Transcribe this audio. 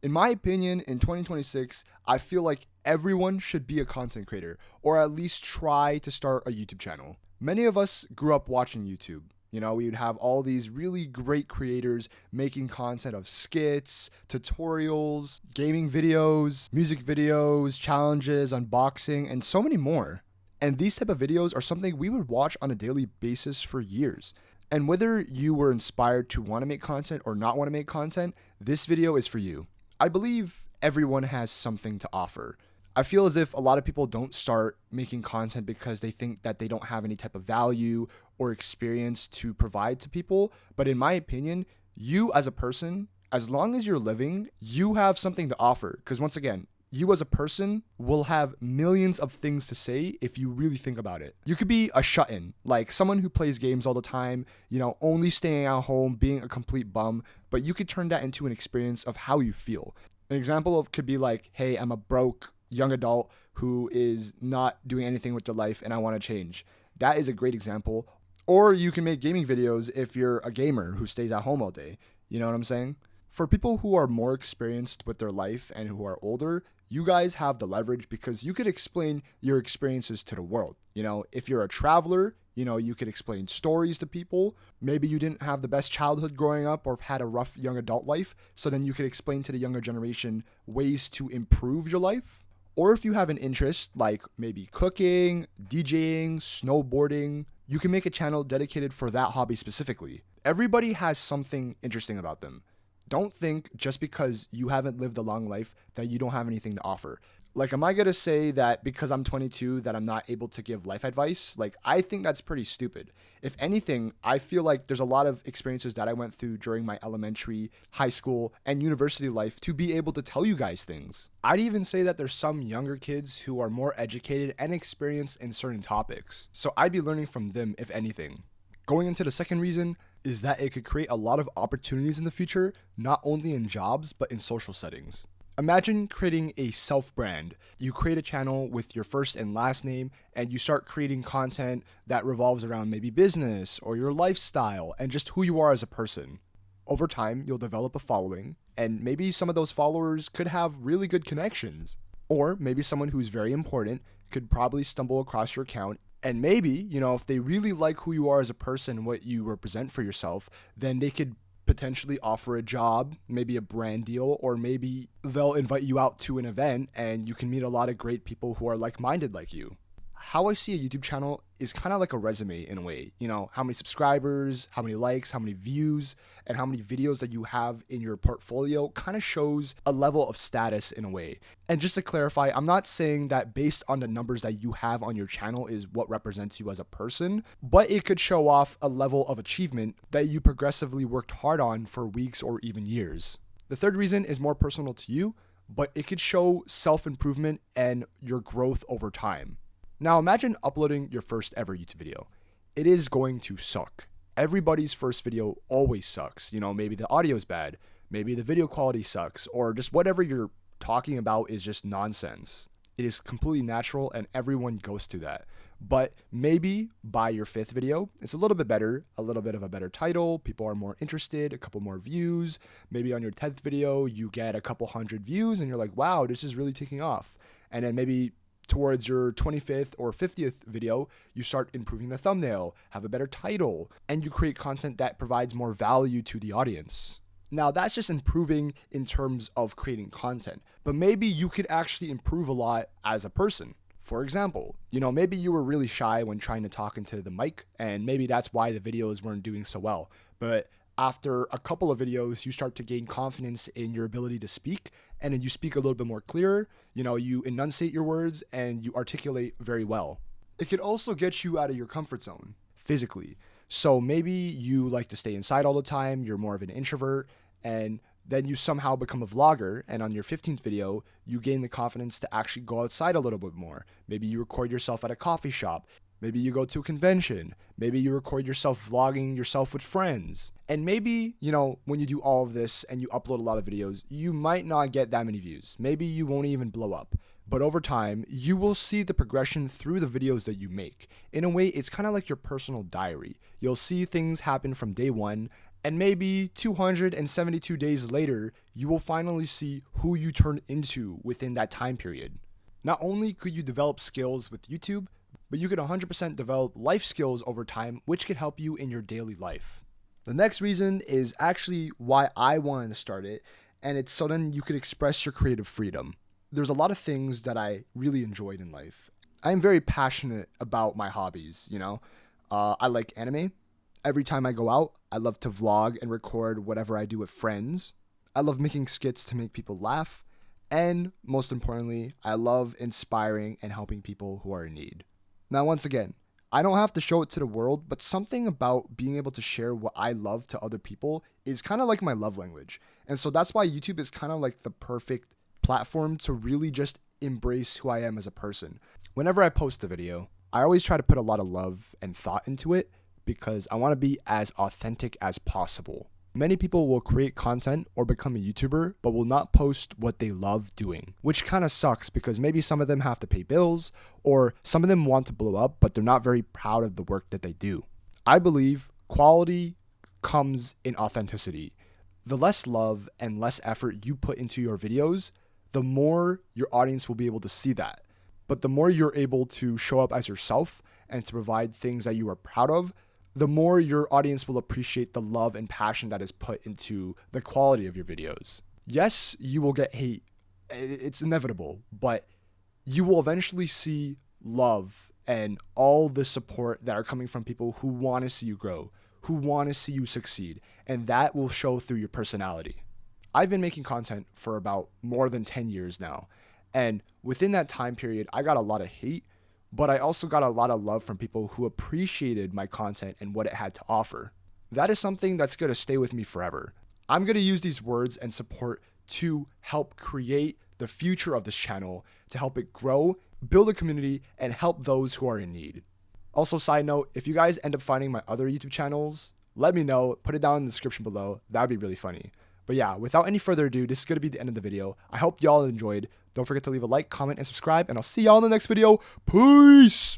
In my opinion, in 2026, I feel like everyone should be a content creator or at least try to start a YouTube channel. Many of us grew up watching YouTube. You know, we would have all these really great creators making content of skits, tutorials, gaming videos, music videos, challenges, unboxing, and so many more. And these type of videos are something we would watch on a daily basis for years. And whether you were inspired to want to make content or not want to make content, this video is for you. I believe everyone has something to offer. I feel as if a lot of people don't start making content because they think that they don't have any type of value or experience to provide to people. But in my opinion, you as a person, as long as you're living, you have something to offer. Because once again, you as a person will have millions of things to say if you really think about it. You could be a shut-in, like someone who plays games all the time, only staying at home, being a complete bum, but you could turn that into an experience of how you feel. An example of could be like, hey, I'm a broke young adult who is not doing anything with their life and I want to change. That is a great example. Or you can make gaming videos if you're a gamer who stays at home all day. You know what I'm saying? For people who are more experienced with their life and who are older, you guys have the leverage because you could explain your experiences to the world. If you're a traveler, you could explain stories to people. Maybe you didn't have the best childhood growing up or had a rough young adult life. So then you could explain to the younger generation ways to improve your life. Or if you have an interest like maybe cooking, DJing, snowboarding, you can make a channel dedicated for that hobby specifically. Everybody has something interesting about them. Don't think just because you haven't lived a long life that you don't have anything to offer. Like, am I going to say that because I'm 22 that I'm not able to give life advice? Like, I think that's pretty stupid. If anything, I feel like there's a lot of experiences that I went through during my elementary, high school, and university life to be able to tell you guys things. I'd even say that there's some younger kids who are more educated and experienced in certain topics. So I'd be learning from them, if anything. Going into the second reason is that it could create a lot of opportunities in the future, not only in jobs, but in social settings. Imagine creating a self-brand. You create a channel with your first and last name, and you start creating content that revolves around maybe business or your lifestyle and just who you are as a person. Over time, you'll develop a following, and maybe some of those followers could have really good connections. Or maybe someone who's very important could probably stumble across your account. And maybe, if they really like who you are as a person, what you represent for yourself, then they could potentially offer a job, maybe a brand deal, or maybe they'll invite you out to an event and you can meet a lot of great people who are like-minded like you. How I see a YouTube channel is kind of like a resume in a way. How many subscribers, how many likes, how many views, and how many videos that you have in your portfolio kind of shows a level of status in a way. And just to clarify, I'm not saying that based on the numbers that you have on your channel is what represents you as a person, but it could show off a level of achievement that you progressively worked hard on for weeks or even years. The third reason is more personal to you, but it could show self-improvement and your growth over time. Now imagine uploading your first ever YouTube video. It is going to suck. Everybody's first video always sucks. Maybe the audio's bad, maybe the video quality sucks, or just whatever you're talking about is just nonsense. It is completely natural and everyone goes through that. But maybe by your fifth video, it's a little bit better, a little bit of a better title, people are more interested, a couple more views. Maybe on your 10th video, you get a couple hundred views and you're like, wow, this is really taking off. And then maybe towards your 25th or 50th video, you start improving the thumbnail, have a better title, and you create content that provides more value to the audience. Now, that's just improving in terms of creating content, but maybe you could actually improve a lot as a person. For example, maybe you were really shy when trying to talk into the mic, and maybe that's why the videos weren't doing so well. But after a couple of videos, you start to gain confidence in your ability to speak, and then you speak a little bit more clearer, you enunciate your words, and you articulate very well. It could also get you out of your comfort zone, physically. So maybe you like to stay inside all the time, you're more of an introvert, and then you somehow become a vlogger, and on your 15th video, you gain the confidence to actually go outside a little bit more. Maybe you record yourself at a coffee shop. Maybe you go to a convention. Maybe you record yourself vlogging yourself with friends. And maybe, when you do all of this and you upload a lot of videos, you might not get that many views. Maybe you won't even blow up. But over time, you will see the progression through the videos that you make. In a way, it's kind of like your personal diary. You'll see things happen from day one, And maybe 272 days later, you will finally see who you turn into within that time period. Not only could you develop skills with YouTube, but you could 100% develop life skills over time, which could help you in your daily life. The next reason is actually why I wanted to start it, and it's so then you could express your creative freedom. There's a lot of things that I really enjoyed in life. I am very passionate about my hobbies, I like anime. Every time I go out, I love to vlog and record whatever I do with friends. I love making skits to make people laugh. And most importantly, I love inspiring and helping people who are in need. Now, once again, I don't have to show it to the world, but something about being able to share what I love to other people is kind of like my love language. And so that's why YouTube is kind of like the perfect platform to really just embrace who I am as a person. Whenever I post a video, I always try to put a lot of love and thought into it because I want to be as authentic as possible. Many people will create content or become a YouTuber, but will not post what they love doing, which kind of sucks because maybe some of them have to pay bills or some of them want to blow up, but they're not very proud of the work that they do. I believe quality comes in authenticity. The less love and less effort you put into your videos, the more your audience will be able to see that. But the more you're able to show up as yourself and to provide things that you are proud of, the more your audience will appreciate the love and passion that is put into the quality of your videos. Yes, you will get hate. It's inevitable, but you will eventually see love and all the support that are coming from people who want to see you grow, who want to see you succeed, and that will show through your personality. I've been making content for about more than 10 years now, and within that time period, I got a lot of hate, but I also got a lot of love from people who appreciated my content and what it had to offer. That is something that's going to stay with me forever. I'm going to use these words and support to help create the future of this channel, to help it grow, build a community, and help those who are in need. Also, side note, if you guys end up finding my other YouTube channels, let me know, put it down in the description below. That'd be really funny. But yeah, without any further ado, this is going to be the end of the video. I hope y'all enjoyed. Don't forget to leave a like, comment, and subscribe, and I'll see y'all in the next video. Peace!